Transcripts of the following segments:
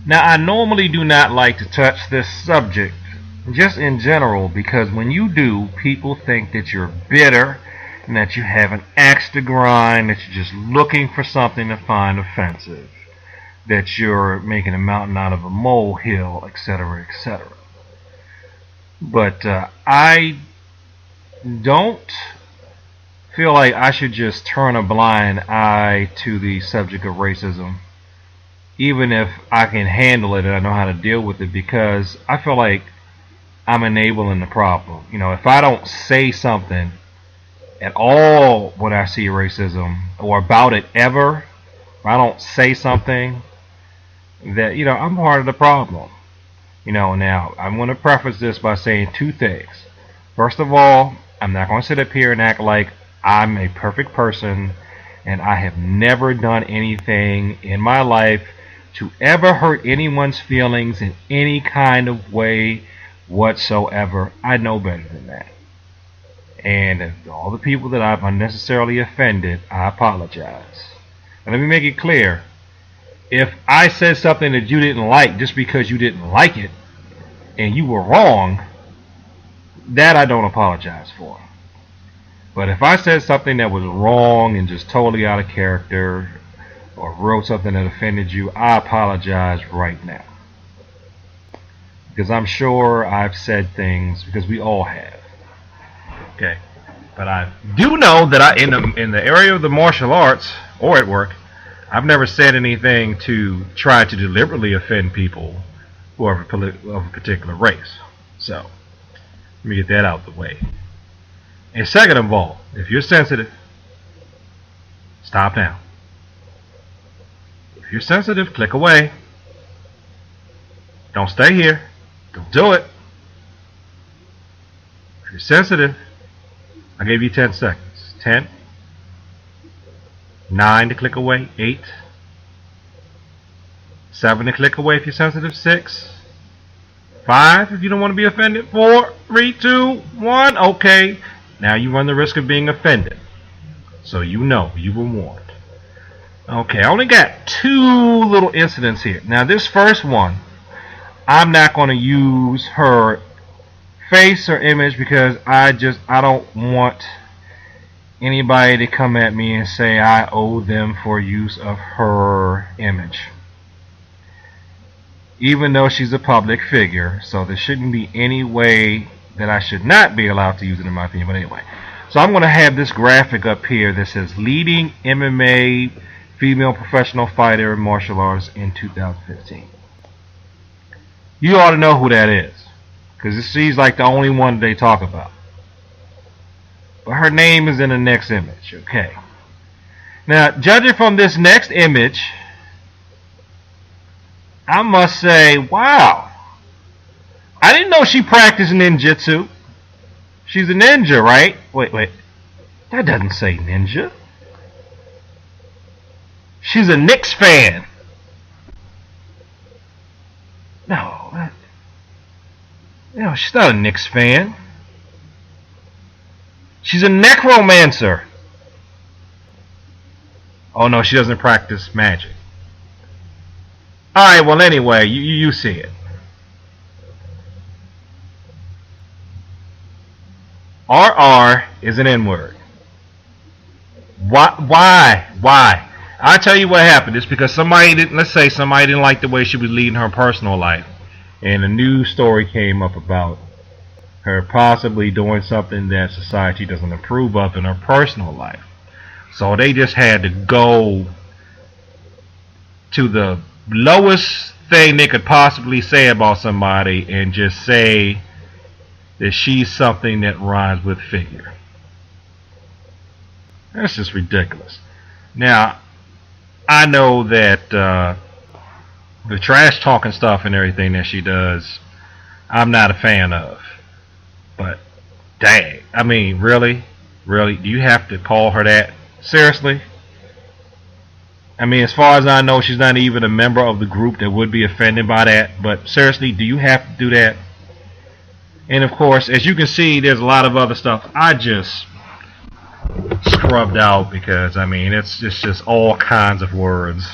Now, I normally do not like to touch this subject, just in general, because when you do, people think that you're bitter and that you have an axe to grind, that you're just looking for something to find offensive, that you're making a mountain out of a molehill, etc., etc. But I don't feel like I should just turn a blind eye to the subject of racism, even if I can handle it and I know how to deal with it, because I feel like I'm enabling the problem. You know, if I don't say something at all when I see racism or about it ever, if I don't say something, that, I'm part of the problem. Now I'm going to preface this by saying two things. First of all, I'm not going to sit up here and act like I'm a perfect person and I have never done anything in my life to ever hurt anyone's feelings in any kind of way whatsoever. I know better than that. And all the people that I've unnecessarily offended, I apologize. And let me make it clear. If I said something that you didn't like just because you didn't like it and you were wrong, that I don't apologize for. But if I said something that was wrong and just totally out of character, or wrote something that offended you, I apologize right now. Because I'm sure I've said things, because we all have. Okay. But I do know that in the area of the martial arts, or at work, I've never said anything to try to deliberately offend people who are of a particular race. So, let me get that out of the way. And second of all, if you're sensitive, stop now. If you're sensitive, click away. Don't stay here. Don't do it. If you're sensitive, I gave you 10 seconds. 10, 9 to click away, 8, 7 to click away if you're sensitive, 6, 5 if you don't want to be offended, 4, 3, 2, 1, okay. Now you run the risk of being offended. So you were warned. Okay, I only got 2 little incidents here. Now this first one, I'm not going to use her face or image because I don't want anybody to come at me and say I owe them for use of her image. Even though she's a public figure, so there shouldn't be any way that I should not be allowed to use it in my opinion. But anyway, so I'm going to have this graphic up here that says leading MMA female professional fighter in martial arts in 2015. You ought to know who that is, because she's like the only one they talk about. But her name is in the next image. Okay. Now, judging from this next image, I must say, wow. I didn't know she practiced ninjutsu. She's a ninja, right? Wait. That doesn't say ninja. She's a Knicks fan. No, she's not a Knicks fan. She's a necromancer. Oh no, she doesn't practice magic. Alright, well anyway, you see it. RR is an N-word. Why? I'll tell you what happened. It's because let's say somebody didn't like the way she was leading her personal life. And a news story came up about her possibly doing something that society doesn't approve of in her personal life. So they just had to go to the lowest thing they could possibly say about somebody and just say that she's something that rhymes with figure. That's just ridiculous. Now, I know that the trash talking stuff and everything that she does, I'm not a fan of. But, dang, I mean, really? Do you have to call her that? Seriously? I mean, as far as I know, she's not even a member of the group that would be offended by that. But seriously, do you have to do that? And of course, as you can see, there's a lot of other stuff I just scrubbed out because, I mean, it's just all kinds of words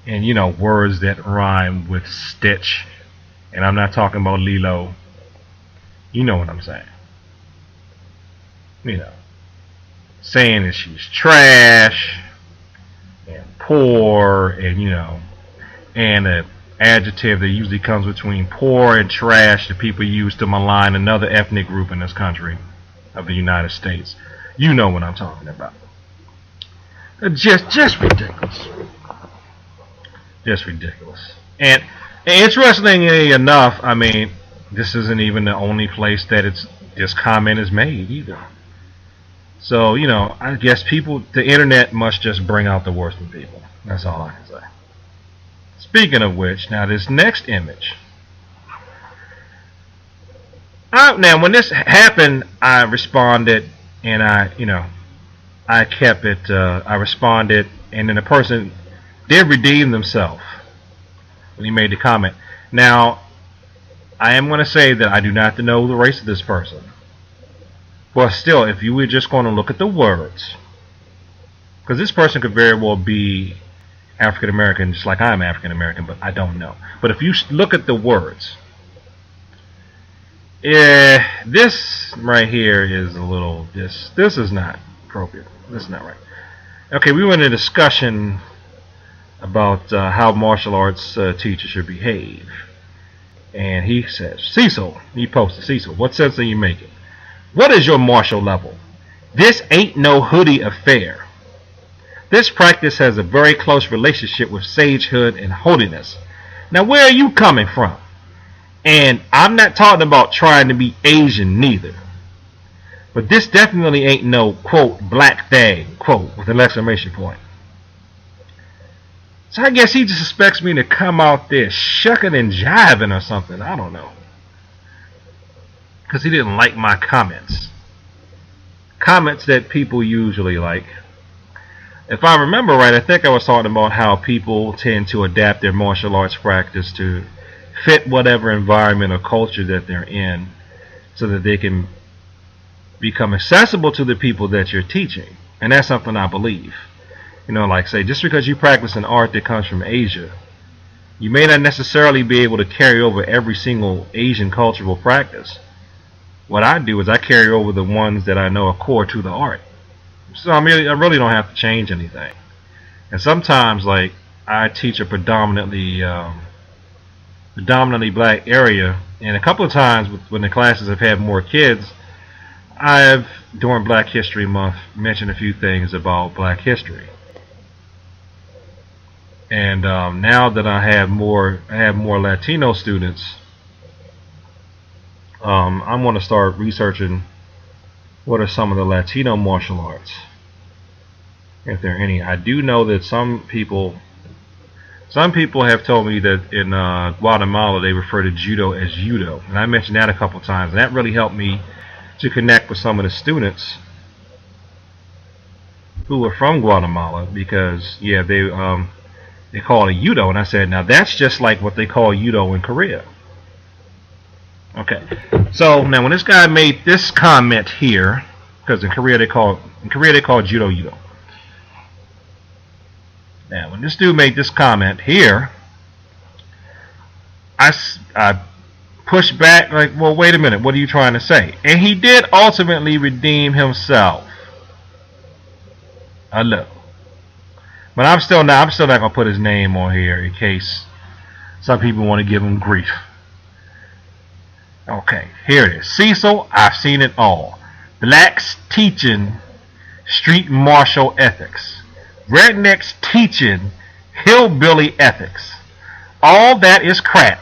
and words that rhyme with stitch. And I'm not talking about Lilo. You know what I'm saying. Saying that she's trash and poor, and an adjective that usually comes between poor and trash that people use to malign another ethnic group in this country of the United States. You know what I'm talking about. Just ridiculous. Just ridiculous. And interestingly enough, this isn't even the only place that this comment is made either. So, I guess the internet must just bring out the worst in people. That's all I can say. Speaking of which, now this next image. Now, when this happened, I responded, and I kept it. I responded, and then the person did redeem themselves when he made the comment. Now, I am going to say that I do not know the race of this person. But still, if you were just going to look at the words, because this person could very well be African American, just like I'm African American, but I don't know. But if you look at the words, this right here is a little, this is not appropriate. This is not right. Okay, we went in a discussion about how martial arts teachers should behave. And he says, Cecil, he posted, Cecil, what sense are you making? What is your martial level? This ain't no hoodie affair. This practice has a very close relationship with sagehood and holiness. Now, where are you coming from? And I'm not talking about trying to be Asian neither. But this definitely ain't no, quote, black thing, quote, with an exclamation point. So I guess he just expects me to come out there shucking and jiving or something. I don't know. Because he didn't like my comments. Comments that people usually like. If I remember right, I think I was talking about how people tend to adapt their martial arts practice to fit whatever environment or culture that they're in, so that they can become accessible to the people that you're teaching. And that's something I believe. Like say, just because you practice an art that comes from Asia, you may not necessarily be able to carry over every single Asian cultural practice. What I do is I carry over the ones that I know are core to the art. So I really don't have to change anything. And sometimes, like, I teach a predominantly black area, and a couple of times when the classes have had more kids, I've, during Black History Month, mentioned a few things about black history. And now that I have more Latino students, I'm going to start researching what are some of the Latino martial arts, if there are any. I do know that some people have told me that in Guatemala they refer to judo as judo, and I mentioned that a couple times, and that really helped me to connect with some of the students who are from Guatemala, because they call it judo, and I said, now that's just like what they call judo in Korea. Okay, so now when this guy made this comment here, because in Korea they call judo. Now when this dude made this comment here, I pushed back like, well, wait a minute, what are you trying to say? And he did ultimately redeem himself. Hello. But I'm still not gonna put his name on here in case some people want to give him grief. Okay, here it is. Cecil, I've seen it all. Blacks teaching street martial ethics. Rednecks teaching hillbilly ethics. All that is crap.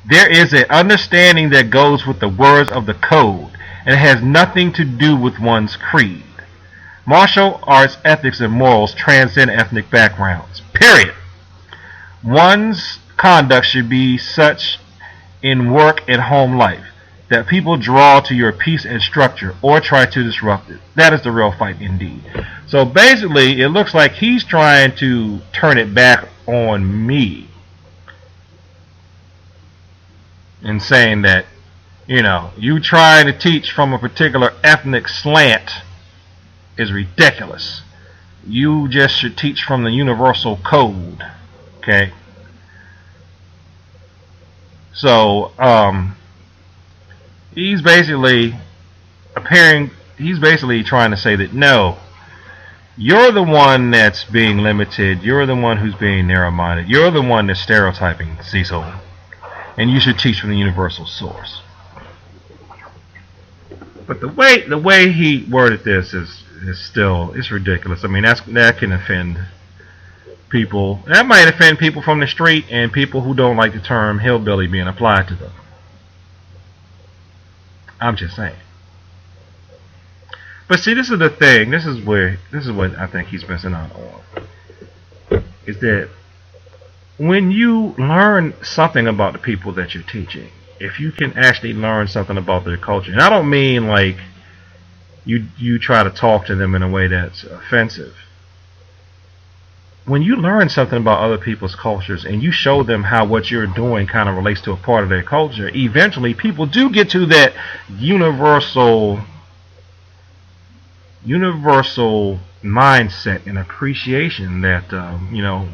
There is an understanding that goes with the words of the code, and it has nothing to do with one's creed. Martial arts ethics and morals transcend ethnic backgrounds. Period. One's conduct should be such in work and home life that people draw to your peace and structure or try to disrupt it. That is the real fight indeed. So basically, it looks like he's trying to turn it back on me and saying that, you trying to teach from a particular ethnic slant is ridiculous. You just should teach from the universal code. Okay, so he's basically appearing. He's basically trying to say that no, you're the one that's being limited. You're the one who's being narrow-minded. You're the one that's stereotyping, Cecil, and you should teach from the universal source. But the way he worded this is still it's ridiculous. I mean that can offend people. That might offend people from the street and people who don't like the term hillbilly being applied to them. I'm just saying. But see, this is the thing. This is what I think he's missing out on. Is that when you learn something about the people that you're teaching, if you can actually learn something about their culture, and I don't mean like you try to talk to them in a way that's offensive. When you learn something about other people's cultures and you show them how what you're doing kind of relates to a part of their culture, eventually people do get to that universal mindset and appreciation that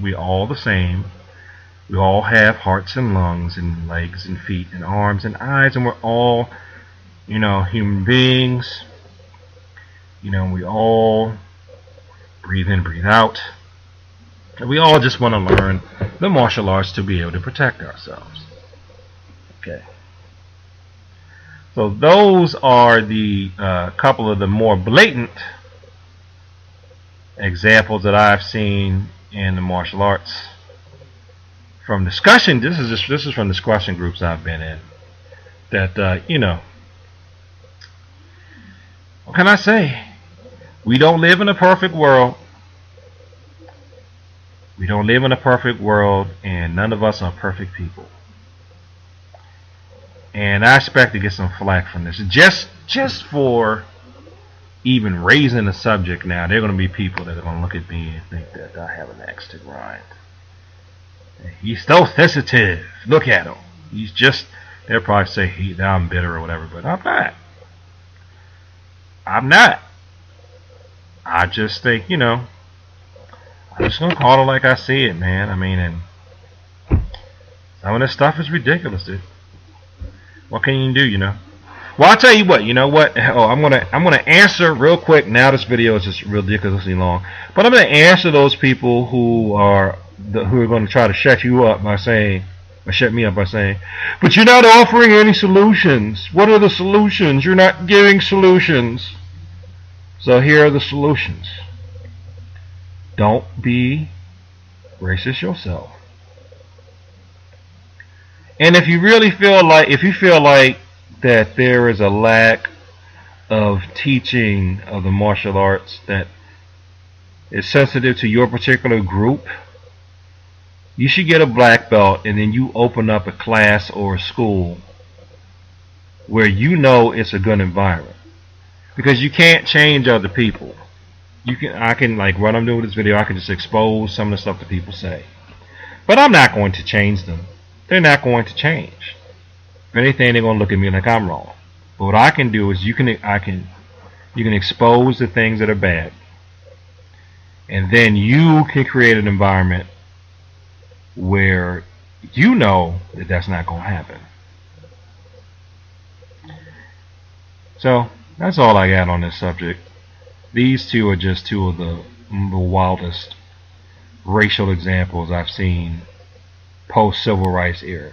we all the same. We all have hearts and lungs and legs and feet and arms and eyes, and we're all human beings. We all breathe in, breathe out. And we all just want to learn the martial arts to be able to protect ourselves. Okay. So those are the couple of the more blatant examples that I've seen in the martial arts from discussion. This is from discussion groups I've been in. That what can I say? We don't live in a perfect world. We don't live in a perfect world, and none of us are perfect people. And I expect to get some flack from this. Just for even raising the subject now, there are going to be people that are going to look at me and think that I have an axe to grind. He's so sensitive. Look at him. They'll probably say that I'm bitter or whatever, but I'm not. I'm not. I just think, I'm just going to call it like I see it, man. I mean, and some of this stuff is ridiculous, dude. What can you do, Well, I'll tell you what, Oh, I'm gonna answer real quick. Now this video is just ridiculously long. But I'm gonna answer those people who are going to try to shut me up by saying, but you're not offering any solutions. What are the solutions? You're not giving solutions. So here are the solutions. Don't be racist yourself. And if you feel like that there is a lack of teaching of the martial arts that is sensitive to your particular group, you should get a black belt and then you open up a class or a school where it's a good environment. Because you can't change other people. I can like what I'm doing with this video, I can just expose some of the stuff that people say. But I'm not going to change them. They're not going to change. If anything, they're going to look at me like I'm wrong. But what I can do is you can expose the things that are bad, and then you can create an environment where that that's not going to happen. So that's all I got on this subject. These two are just two of the wildest racial examples I've seen post-civil rights era.